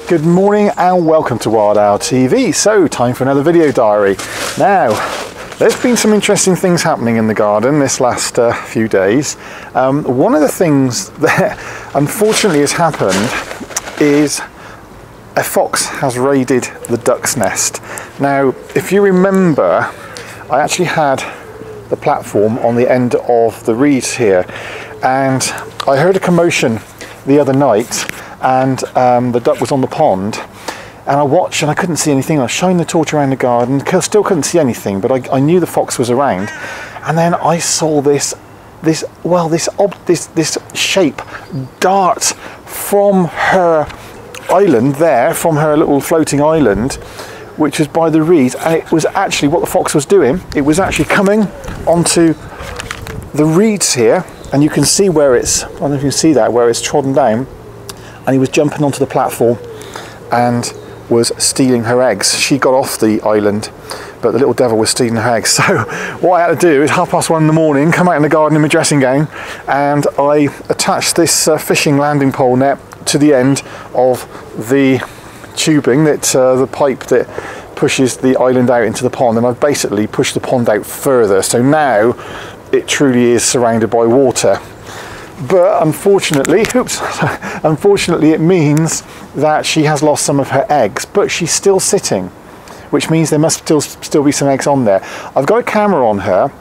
Good morning and welcome to Wild Owl TV. So, time for another video diary. Now, there's been some interesting things happening in the garden this last few days. One of the things that unfortunately has happened is a fox has raided the duck's nest. Now, if you remember, I actually had the platform on the end of the reeds here, and I heard a commotion the other night, and the duck was on the pond, and I watched and I couldn't see anything. I shined the torch around the garden, still couldn't see anything, but I knew the fox was around. And then I saw this shape dart from her island there, from her little floating island, which was by the reeds, and it was actually what the fox was doing. It was actually coming onto the reeds here, and you can see where it's, I don't know if you can see that, where it's trodden down, and he was jumping onto the platform and was stealing her eggs. She got off the island, but the little devil was stealing her eggs. So what I had to do is 1:30 in the morning, come out in the garden in my dressing gown, and I attached this fishing landing pole net to the end of the tubing, that the pipe that pushes the island out into the pond, and I've basically pushed the pond out further, so now it truly is surrounded by water. But unfortunately, unfortunately it means that she has lost some of her eggs, but she's still sitting, which means there must still be some eggs on there. I've got a camera on her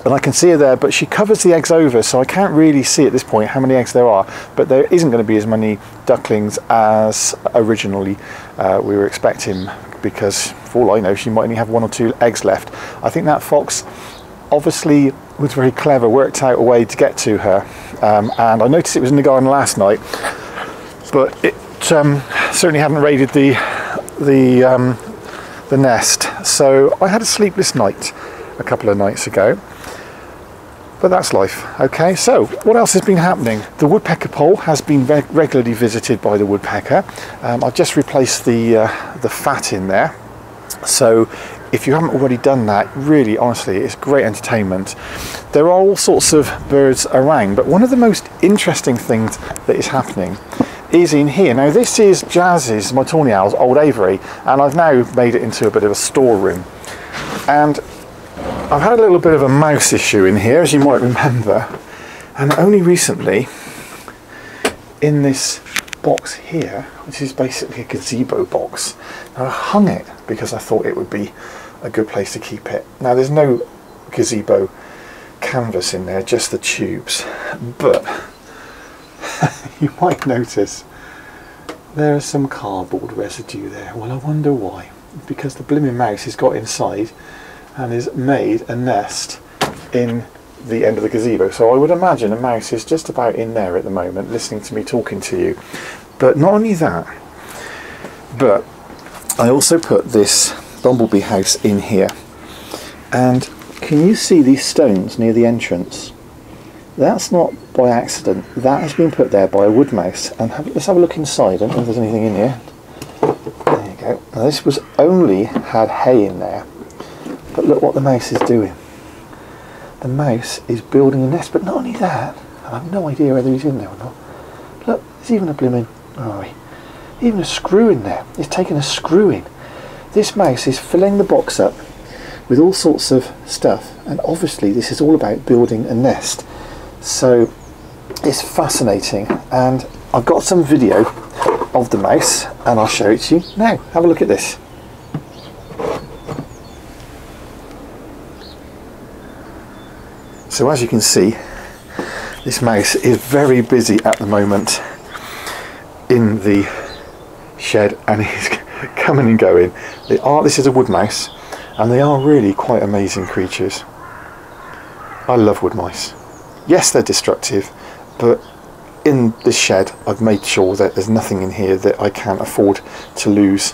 and I can see her there, but she covers the eggs over, so I can't really see at this point how many eggs there are, but there isn't going to be as many ducklings as originally we were expecting, because for all I know she might only have 1 or 2 eggs left. I think that fox obviously was very clever, worked out a way to get to her, and I noticed it was in the garden last night, but it certainly hadn't raided the nest. So I had a sleepless night a couple of nights ago, but that's life. Okay, so what else has been happening? The woodpecker pole has been regularly visited by the woodpecker. I've just replaced the fat in there, so if you haven't already done that, really honestly it's great entertainment. There are all sorts of birds around, but one of the most interesting things that is happening is in here. Now this is Jazz's, my tawny owl's, old aviary, and I've now made it into a bit of a storeroom, and I've had a little bit of a mouse issue in here, as you might remember, and only recently in this box here, which is basically a gazebo box, I hung it because I thought it would be a good place to keep it. Now there's no gazebo canvas in there, just the tubes, but you might notice there is some cardboard residue there. Well, I wonder why. Because the blooming mouse has got inside and has made a nest in the end of the gazebo. So I would imagine a mouse is just about in there at the moment, listening to me talking to you. But not only that, but I also put this bumblebee house in here, and can you see these stones near the entrance? That's not by accident, that has been put there by a wood mouse. And let's have a look inside. I don't know if there's anything in here. There you go. Now this was only had hay in there, but look what the mouse is doing. The mouse is building a nest, but not only that, I have no idea whether he's in there or not. Look, there's even a blooming, even a screw in there. It's taken a screw in. This mouse is filling the box up with all sorts of stuff, and obviously this is all about building a nest. So it's fascinating, and I've got some video of the mouse and I'll show it to you now. Have a look at this. So as you can see, this mouse is very busy at the moment in the shed, and he's coming and going. This is a wood mouse, and they are really quite amazing creatures. I love wood mice. Yes, they're destructive, but in this shed I've made sure that there's nothing in here that I can't afford to lose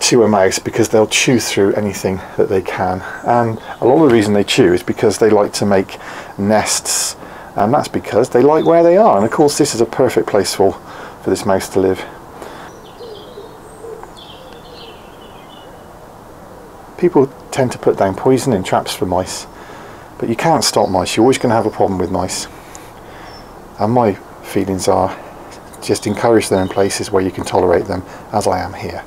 to a mouse, because they'll chew through anything that they can. And a lot of the reason they chew is because they like to make nests, and that's because they like where they are. And of course this is a perfect place for this mouse to live. People tend to put down poison in traps for mice, but you can't stop mice. You're always going to have a problem with mice. And my feelings are just encourage them in places where you can tolerate them, as I am here,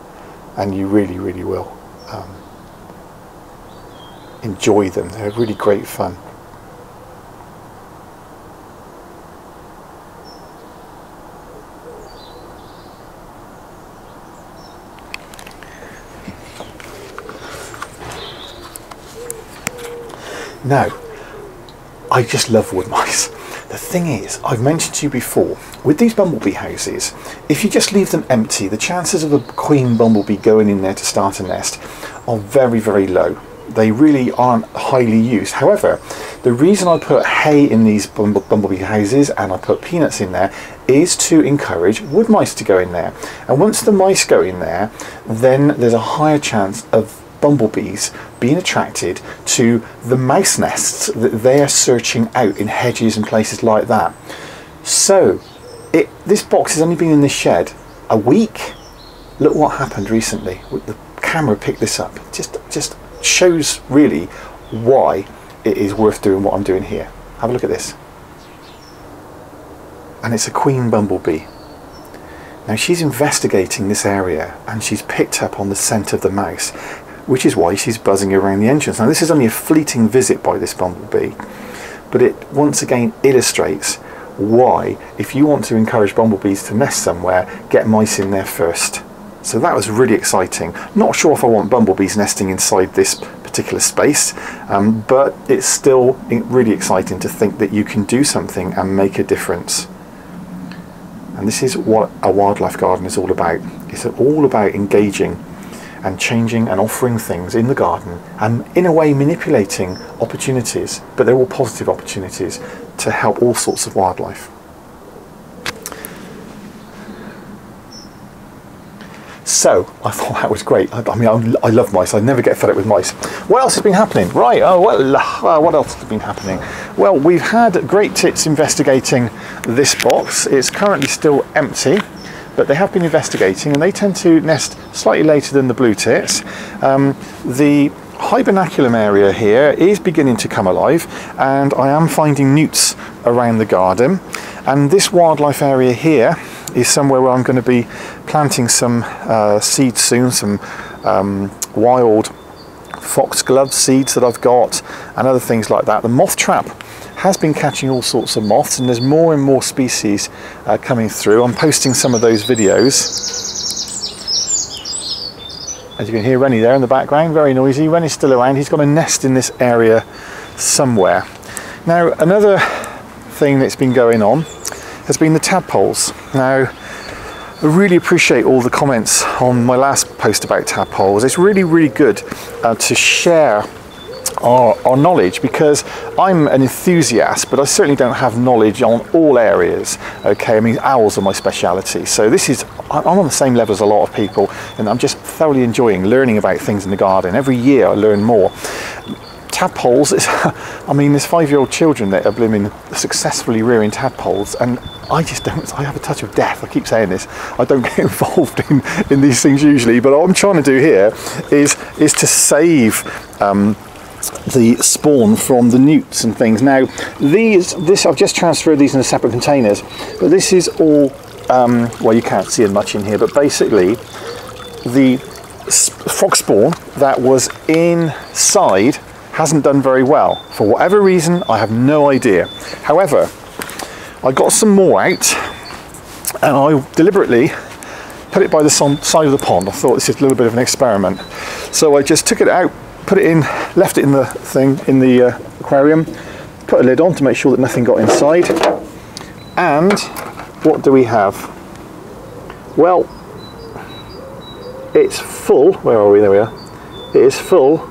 and you really, really will enjoy them. They're really great fun. Now, I just love wood mice. The thing is, I've mentioned to you before, with these bumblebee houses, if you just leave them empty, the chances of a queen bumblebee going in there to start a nest are very, very low. They really aren't highly used. However, the reason I put hay in these bumblebee houses and I put peanuts in there is to encourage wood mice to go in there. And once the mice go in there, then there's a higher chance of bumblebees being attracted to the mouse nests that they're searching out in hedges and places like that. So this box has only been in this shed a week. Look what happened recently. The camera picked this up. Just shows really why it is worth doing what I'm doing here. Have a look at this. And it's a queen bumblebee. Now she's investigating this area and she's picked up on the scent of the mouse, which is why she's buzzing around the entrance. Now this is only a fleeting visit by this bumblebee, but it once again illustrates why, if you want to encourage bumblebees to nest somewhere, get mice in there first. So that was really exciting. Not sure if I want bumblebees nesting inside this particular space, but it's still really exciting to think that you can do something and make a difference. And this is what a wildlife garden is all about. It's all about engaging and changing and offering things in the garden and in a way manipulating opportunities, but they're all positive opportunities to help all sorts of wildlife. So I thought that was great. I mean, I love mice. I never get fed up with mice. What else has been happening? Right, what else has been happening? Well, we've had great tits investigating this box. It's currently still empty, but they have been investigating and they tend to nest slightly later than the blue tits. The hibernaculum area here is beginning to come alive and I am finding newts around the garden, and this wildlife area here is somewhere where I'm going to be planting some seeds soon, some wild foxglove seeds that I've got and other things like that. The moth trap has been catching all sorts of moths and there's more and more species coming through. I'm posting some of those videos. As you can hear Rennie there in the background, very noisy. Rennie's still around. He's got a nest in this area somewhere. Now, another thing that's been going on has been the tadpoles. Now, I really appreciate all the comments on my last post about tadpoles. It's really, really good to share our knowledge, because I'm an enthusiast, but I certainly don't have knowledge on all areas. Okay, I mean, owls are my speciality. So I'm on the same level as a lot of people, and I'm just thoroughly enjoying learning about things in the garden. Every year I learn more. Tadpoles, I mean, there's 5-year-old children that are blooming successfully rearing tadpoles, and I just don't, I have a touch of death. I keep saying this. I don't get involved in these things usually, but what I'm trying to do here is to save the spawn from the newts and things. Now, I've just transferred these into separate containers, but this is all, well, you can't see much in here, but basically the frog spawn that was inside hasn't done very well. For whatever reason, I have no idea. However, I got some more out and I deliberately put it by the side of the pond. I thought this is a little bit of an experiment. So I just took it out, put it in, left it in the thing, in the aquarium, put a lid on to make sure that nothing got inside. And what do we have? Well, it's full, where are we? There we are. It is full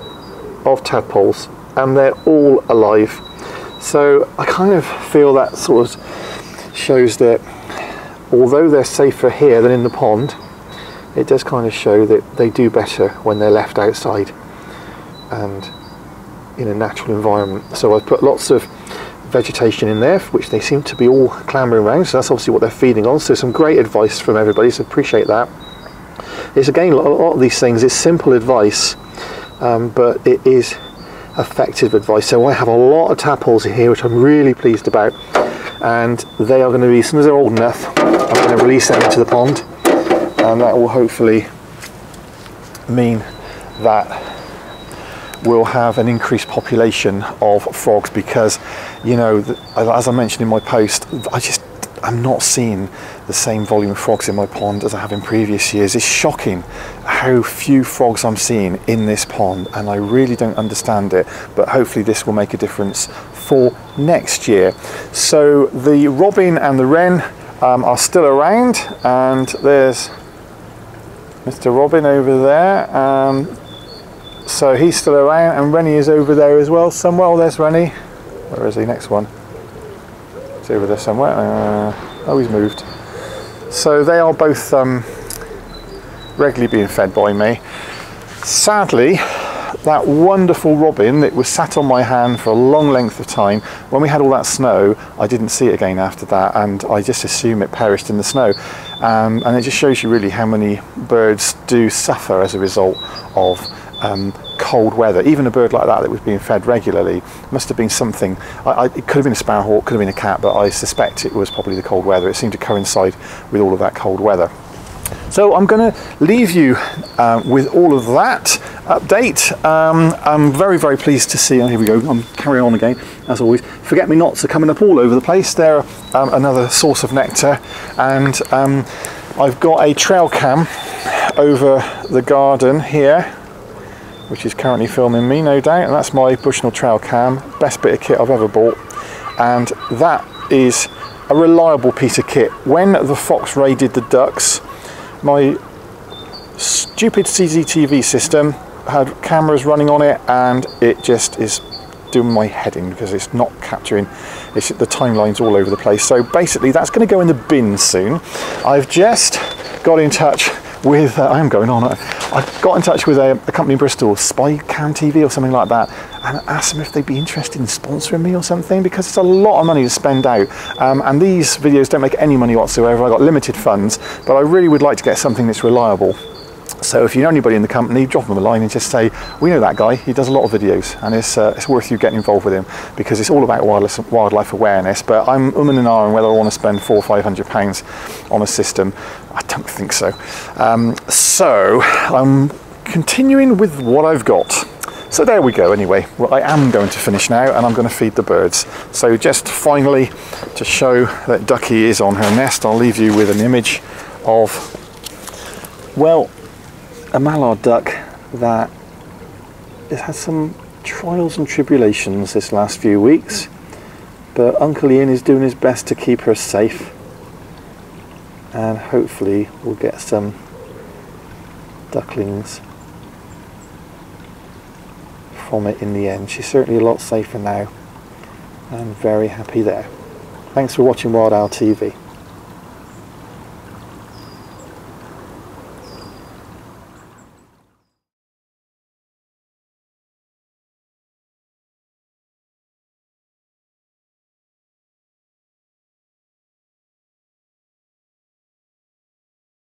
of tadpoles and they're all alive. So I kind of feel that sort of shows that although they're safer here than in the pond, it does kind of show that they do better when they're left outside and in a natural environment. So I've put lots of vegetation in there, which they seem to be all clambering around, so that's obviously what they're feeding on. So some great advice from everybody, so appreciate that. It's again, a lot of these things is simple advice, but it is effective advice. So I have a lot of tadpoles here, which I'm really pleased about. and they are going to be, as soon as they're old enough, I'm going to release them into the pond, and that will hopefully mean that we'll have an increased population of frogs, because, you know, as I mentioned in my post, I'm not seeing the same volume of frogs in my pond as I have in previous years. It's shocking how few frogs I'm seeing in this pond, and I really don't understand it, but hopefully this will make a difference for next year. So the robin and the wren are still around, and there's Mr. Robin over there. So he's still around, and Rennie is over there as well somewhere. Oh, there's Rennie. Where is he? Next one. He's over there somewhere. Oh, he's moved. So they are both regularly being fed by me. Sadly, that wonderful robin that was sat on my hand for a long length of time, when we had all that snow, I didn't see it again after that, and I just assume it perished in the snow. And it just shows you really how many birds do suffer as a result of cold weather. Even a bird like that was being fed regularly must have been something. It could have been a sparrowhawk, could have been a cat, but I suspect it was probably the cold weather. It seemed to coincide with all of that cold weather. So I'm going to leave you with all of that update. I'm very, very pleased to see, here we go, I'm carrying on again, as always. Forget-me-nots are coming up all over the place. They're another source of nectar, and I've got a trail cam over the garden here, which is currently filming me, no doubt, and that's my Bushnell trail cam, best bit of kit I've ever bought, and that is a reliable piece of kit. When the fox raided the ducks, my stupid CCTV system had cameras running on it, and it just is doing my head in because it's not capturing, the timeline's all over the place. So basically that's going to go in the bin soon. I've just got in touch with, I am going on, I got in touch with a company in Bristol, Spy Cam TV or something like that, and asked them if they'd be interested in sponsoring me or something, because it's a lot of money to spend out, and these videos don't make any money whatsoever. I've got limited funds, but I really would like to get something that's reliable. So if you know anybody in the company, drop them a line and just say, we know that guy, he does a lot of videos, and it's worth you getting involved with him, because it's all about wildlife awareness. But I'm and ahhing whether I want to spend £400 or £500 on a system. I don't think so. So I'm continuing with what I've got. So there we go anyway. Well, I am going to finish now, and I'm going to feed the birds. So just finally, to show that Ducky is on her nest, I'll leave you with an image of, well, a mallard duck that has had some trials and tribulations this last few weeks, but Uncle Ian is doing his best to keep her safe, and hopefully we'll get some ducklings from it in the end. She's certainly a lot safer now. I'm very happy there. Thanks for watching Wild Owl TV.